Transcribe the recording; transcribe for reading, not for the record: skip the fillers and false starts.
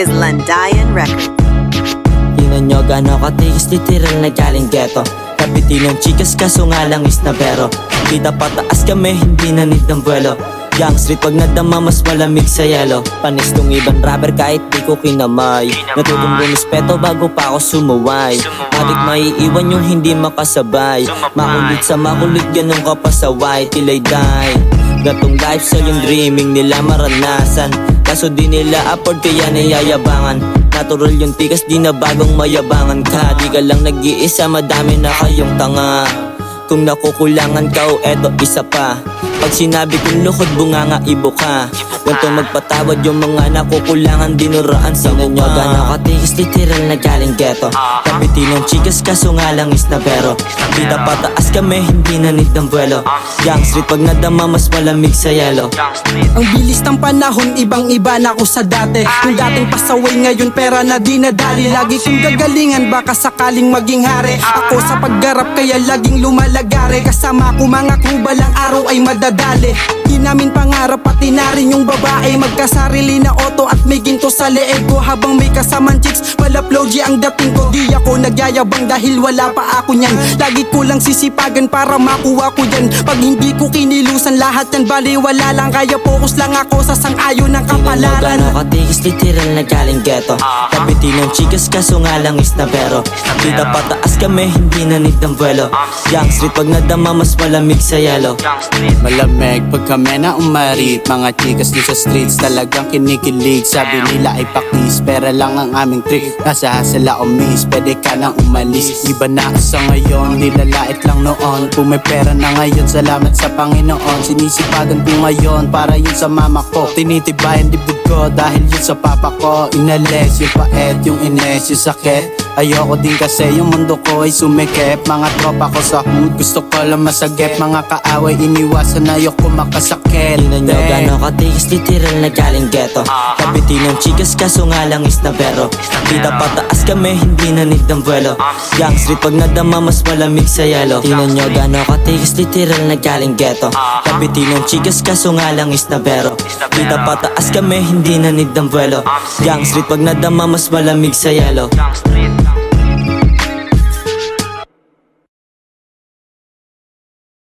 is Landayan Records. Tingnan nyo gano'n katigas literal na galing ghetto. Kapiti ng chikas kaso nga lang is na pero kita pataas kami hindi na need ng buwelo. Gang street pag nadama mas malamig sa yelo. Panis tong ibang rapper kahit di ko kinamay. Natutong rumispeto bago pa ako sumuway. Adik maiiwan yung hindi makasabay. Makulit sa makulit ganun ka pasaway. Tilay die gatong lifestyle yung dreaming nila maranasan. Kaso di nila afford kaya nayayabangan. Natural yung tikas di na bagong mayabangan ka. Di ka lang nag-iisa madami na kayong tanga. Kung nakukulangan ka o eto isa pa. Pag sinabi kong lukod bunganga ibo ka. Ganto magpatawad yung mga nakukulangan dinuraan sa mukha. Nyo gano'n katigas literal na galing ghetto. Kapiti ng chikas kaso nga lang is na pero kita pataas kami hindi na need ng buwelo. Gang street pag nadama mas malamig sa yelo. Ang bilis ng panahon, ibang iba na ako sa dati. Yung dating pasaway ngayon pera na di nadali. Lagi kong gagalingan baka sakaling maging hari. Ako sa paggarap kaya laging lumalagari. Kasama ko mga crew balang araw ay madadali. Di namin pangarap pati na rin yung babae. Magkasarili na auto at may ginto sa leeg ko. Habang may kasamang chicks malaplogy ang dating ko. Di ako nagyayabang dahil wala pa ako nyan. Lagi ko lang sisipagan para makuha ko yan. Pag hindi ko kinilusan lahat yan baliwala lang. Kaya focus lang ako sa sang-ayon ng kapalaran. Tingnan nyo gano'n katigas literal na galing ghetto. Kapiti ng chikas kaso nga lang is na pero kita pataas kami hindi na need ng buwelo. Gang street pag nadama mas malamig sa yelo. Malamig pag kami na umarit. Mga chikas dun sa streets talagang kinikilig. Sabi nila ay pakis, pera lang ang aming trick. Nasa hasala o miss, pwede ka nang umalis. Iba na ako sa ngayon, nilalait lang noon. Kung may pera na ngayon, salamat sa Panginoon. Sinisipagan ko ngayon para yun sa mama ko. Tinitibayan dibdib ko dahil yun sa papa ko. Inalis yung paet, yung ines, yung sakit. Ayoko din kasi yung mundo ko ay sumikip. Mga tropa ko sa hood, gusto ko lang masagip. Mga kaaway iniwasan, ayoko makasakit. Tingnan nyo gano'n katigas literal na galing ghetto. Kapiti ng chikas kaso nga lang is na pero kita pataas kami hindi na need ng buwelo. Gang street pag nadama mas malamig sa yelo. Tingnan nyo gano'n katigas literal na galing ghetto. Kapiti ng chikas kaso nga lang is na pero kita pataas kami hindi na need ng buwelo. Gang street pag nadama mas malamig sa yelo.